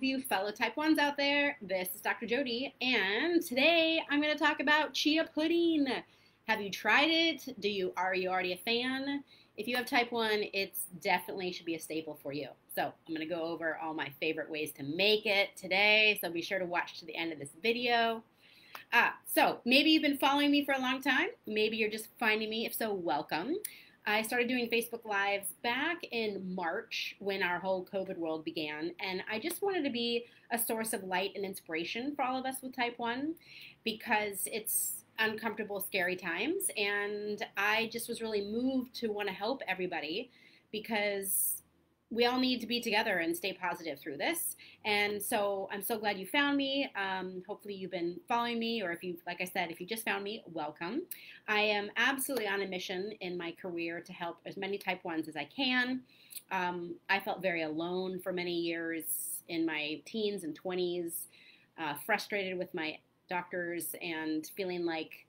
you fellow type 1s out there. This is Dr. Jody, and today I'm going to talk about chia pudding. Have you tried it? Are you already a fan? If you have type 1, it's definitely should be a staple for you. So I'm going to go over all my favorite ways to make it today, so be sure to watch to the end of this video. So maybe you've been following me for a long time. Maybe you're just finding me. If so, welcome. I started doing Facebook Lives back in March when our whole COVID world began, and I just wanted to be a source of light and inspiration for all of us with type 1 because it's uncomfortable, scary times, and I just was really moved to want to help everybody because we all need to be together and stay positive through this. And so I'm so glad you found me. Hopefully you've been following me, or if you, like I said, if you just found me, welcome. I am absolutely on a mission in my career to help as many type 1s as I can. I felt very alone for many years in my teens and 20s, frustrated with my doctors and feeling like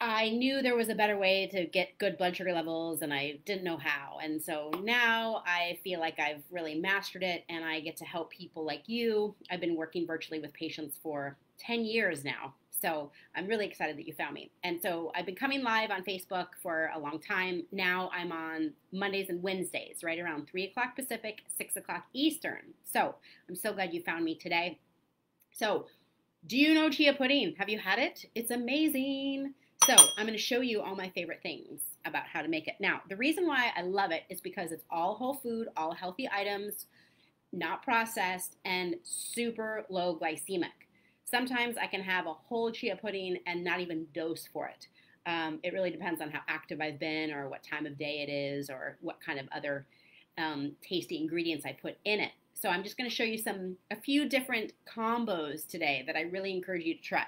I knew there was a better way to get good blood sugar levels and I didn't know how. And so now I feel like I've really mastered it and I get to help people like you. I've been working virtually with patients for 10 years now. So I'm really excited that you found me. And so I've been coming live on Facebook for a long time. Now I'm on Mondays and Wednesdays, right around 3 o'clock Pacific, 6 o'clock Eastern. So I'm so glad you found me today. So do you know chia pudding? Have you had it? It's amazing. So I'm going to show you all my favorite things about how to make it. Now, the reason why I love it is because it's all whole food, all healthy items, not processed, and super low glycemic. Sometimes I can have a whole chia pudding and not even dose for it. It really depends on how active I've been or what time of day it is or what kind of other tasty ingredients I put in it. So I'm just going to show you a few different combos today that I really encourage you to try.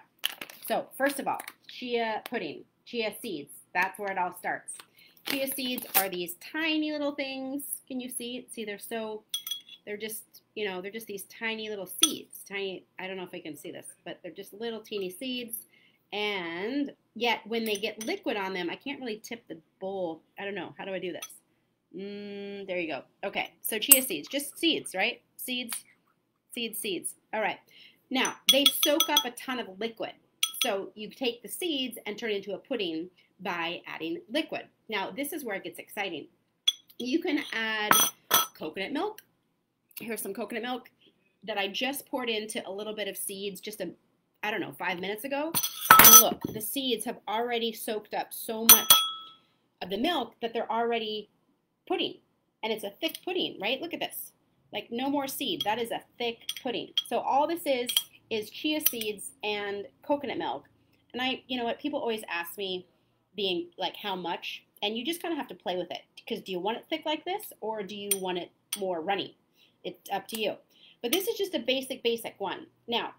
So first of all, chia pudding, chia seeds, that's where it all starts. Chia seeds are these tiny little things. Can you see? See, they're just, they're just these tiny little seeds. Tiny, I don't know if I can see this, but they're just little teeny seeds. And yet when they get liquid on them, I can't really tip the bowl. I don't know. How do I do this? There you go. Okay, so chia seeds, just seeds, right? Seeds, seeds, seeds. All right. Now, they soak up a ton of liquid. So you take the seeds and turn it into a pudding by adding liquid. Now, this is where it gets exciting. You can add coconut milk. Here's some coconut milk that I just poured into a little bit of seeds just, 5 minutes ago. And look, the seeds have already soaked up so much of the milk that they're already pudding. And it's a thick pudding, right? Look at this. Like no more seed. That is a thick pudding. So all this is chia seeds and coconut milk. And you know what, people always ask me being like how much, and you just kind of have to play with it because do you want it thick like this or do you want it more runny? It's up to you. But this is just a basic one. Now,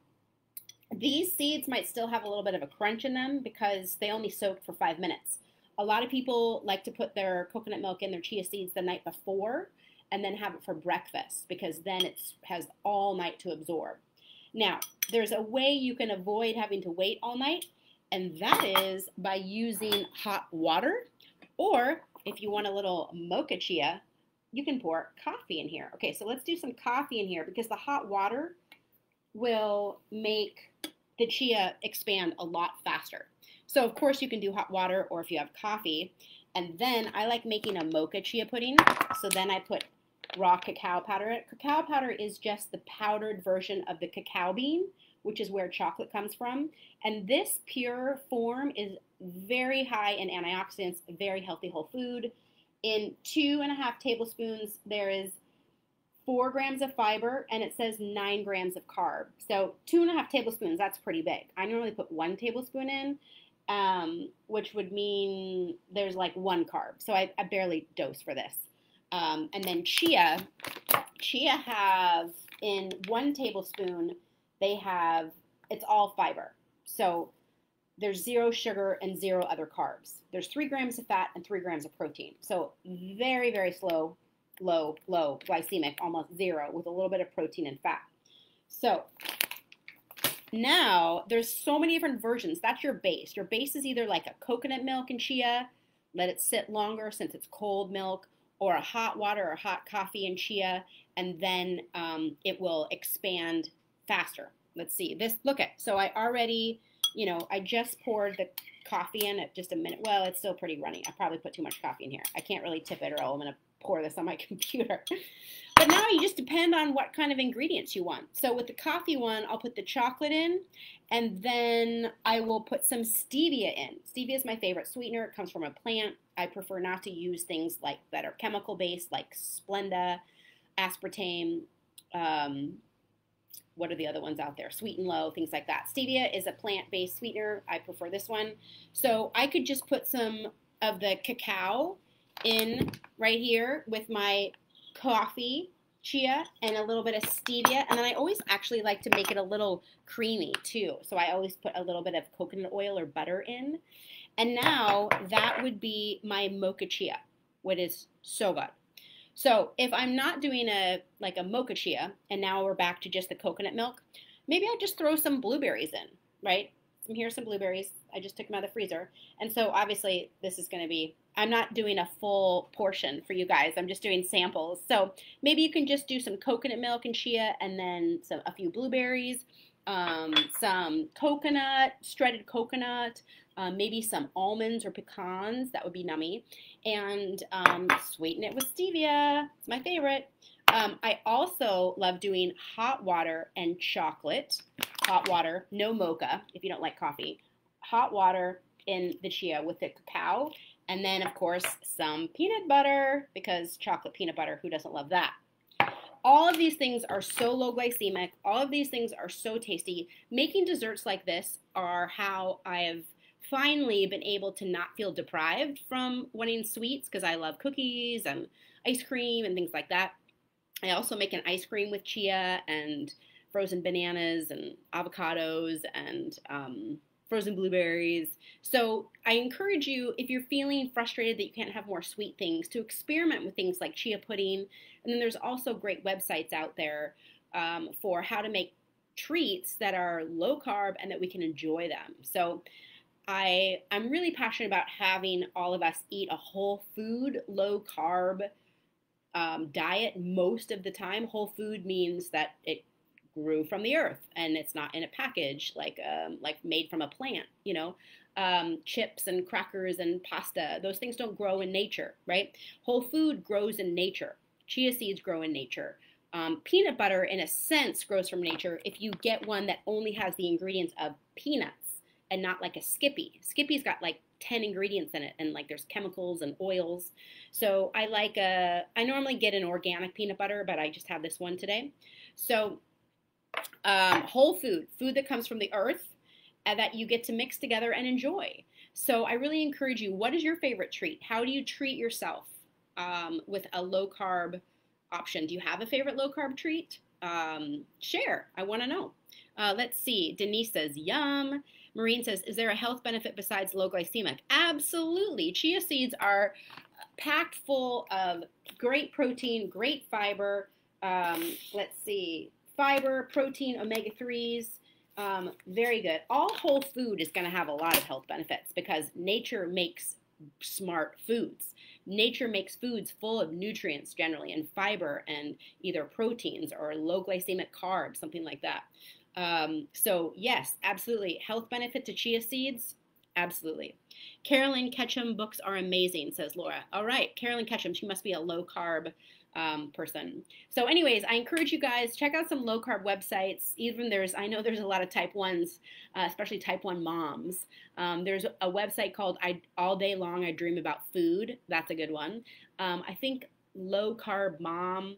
these seeds might still have a little bit of a crunch in them because they only soaked for 5 minutes. A lot of people like to put their coconut milk in their chia seeds the night before and then have it for breakfast because then it has all night to absorb. Now, there's a way you can avoid having to wait all night, and that is by using hot water, or if you want a little mocha chia, you can pour coffee in here. Okay, so let's do some coffee in here because the hot water will make the chia expand a lot faster. So, of course, you can do hot water or if you have coffee, and then I like making a mocha chia pudding, so then I put raw cacao powder. Cacao powder is just the powdered version of the cacao bean, which is where chocolate comes from. And this pure form is very high in antioxidants, very healthy whole food. In 2.5 tablespoons, there is 4 grams of fiber, and it says 9 grams of carb. So 2.5 tablespoons, that's pretty big. I normally put 1 tablespoon in, which would mean there's like 1 carb. So I barely dose for this. And then chia have in 1 tablespoon, it's all fiber. So there's 0 sugar and 0 other carbs. There's 3 grams of fat and 3 grams of protein. So very, very slow, low glycemic, almost 0 with a little bit of protein and fat. So now there's so many different versions. That's your base. Your base is either like a coconut milk and chia, let it sit longer since it's cold milk, or a hot water or hot coffee and chia, and then it will expand faster. Let's see this. Look at, so I already, I just poured the coffee in at just a minute. Well, it's still pretty runny. I probably put too much coffee in here. I can't really tip it or I'm going to pour this on my computer. But now you just depend on what kind of ingredients you want. So with the coffee one, I'll put the chocolate in, and then I will put some stevia in. Stevia is my favorite sweetener. It comes from a plant. I prefer not to use things like that are chemical based, like Splenda, aspartame, what are the other ones out there? Sweet and Low, things like that. Stevia is a plant-based sweetener. I prefer this one. So I could just put some of the cacao in right here with my coffee, chia, and a little bit of stevia. And then I always actually like to make it a little creamy too. So I always put a little bit of coconut oil or butter in. And now that would be my mocha chia, which is so good. So if I'm not doing a mocha chia, and now we're back to just the coconut milk, maybe I'll just throw some blueberries in, right? Here's some blueberries. I just took them out of the freezer. And so obviously this is going to be, I'm not doing a full portion for you guys. I'm just doing samples. So maybe you can just do some coconut milk and chia, and then a few blueberries, some coconut, shredded coconut, maybe some almonds or pecans. That would be nummy. And sweeten it with stevia. It's my favorite. I also love doing hot water and chocolate. Hot water, no mocha if you don't like coffee. Hot water in the chia with the cacao. And then, of course, some peanut butter, because chocolate peanut butter, who doesn't love that? All of these things are so low glycemic. All of these things are so tasty. Making desserts like this are how I have finally been able to not feel deprived from wanting sweets, because I love cookies and ice cream and things like that. I also make an ice cream with chia and frozen bananas and avocados and frozen blueberries. So I encourage you, if you're feeling frustrated that you can't have more sweet things, to experiment with things like chia pudding. And then there's also great websites out there for how to make treats that are low carb and that we can enjoy them. So I'm really passionate about having all of us eat a whole food, low carb diet most of the time. Whole food means that it grew from the earth and it's not in a package like made from a plant, chips and crackers and pasta. Those things don't grow in nature, right? Whole food grows in nature. Chia seeds grow in nature. Peanut butter, in a sense, grows from nature if you get one that only has the ingredients of peanuts and not like a Skippy. Skippy's got like 10 ingredients in it, and like there's chemicals and oils. So I normally get an organic peanut butter, but I just have this one today. So whole food that comes from the earth that you get to mix together and enjoy. So I really encourage you, what is your favorite treat? How do you treat yourself with a low carb option? Do you have a favorite low carb treat? Share. I want to know. Let's see. Denise says, yum. Maureen says, is there a health benefit besides low glycemic? Absolutely. Chia seeds are packed full of great protein, great fiber. Let's see. Fiber, protein, omega-3s. Very good. All whole food is going to have a lot of health benefits because nature makes smart foods. Nature makes foods full of nutrients generally, and fiber, and either proteins or low glycemic carbs, something like that. So yes, absolutely. Health benefit to chia seeds? Absolutely. Carolyn Ketchum books are amazing, says Laura. All right, Carolyn Ketchum, she must be a low carb person. So anyways, I encourage you guys, check out some low carb websites. I know there's a lot of type 1s, especially type 1 moms. There's a website called All Day Long I Dream About Food. That's a good one. I think low carb mom,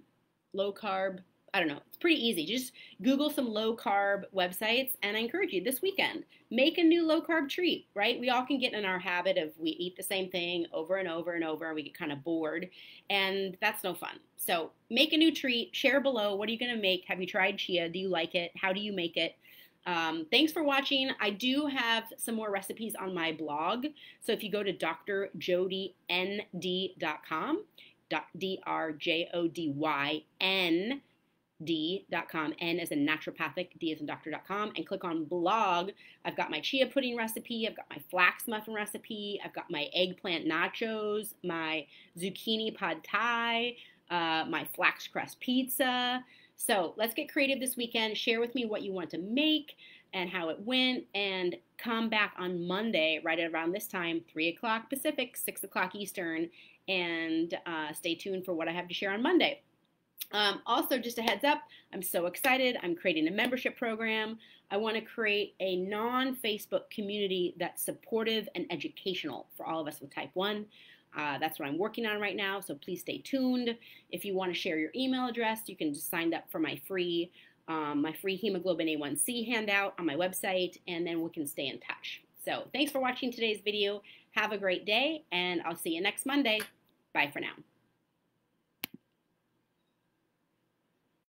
low carb, I don't know. It's pretty easy. Just Google some low carb websites, and I encourage you this weekend, make a new low carb treat, right? We all can get in our habit of we eat the same thing over and over and over, and we get kind of bored, and that's no fun. So make a new treat. Share below. What are you going to make? Have you tried chia? Do you like it? How do you make it? Thanks for watching. I do have some more recipes on my blog. So if you go to drjodyn.com, DRJODYN, D.com, N as in naturopathic, D as in doctor.com, and click on blog. I've got my chia pudding recipe, I've got my flax muffin recipe, I've got my eggplant nachos, my zucchini pad thai, my flax crust pizza. So let's get creative this weekend. Share with me what you want to make and how it went, and come back on Monday right around this time, 3 o'clock Pacific, 6 o'clock Eastern, and stay tuned for what I have to share on Monday. Also, just a heads up, I'm so excited. I'm creating a membership program. I want to create a non-Facebook community that's supportive and educational for all of us with type 1. That's what I'm working on right now, so please stay tuned. If you want to share your email address, you can just sign up for my free hemoglobin A1C handout on my website, and then we can stay in touch. So thanks for watching today's video. Have a great day, and I'll see you next Monday. Bye for now.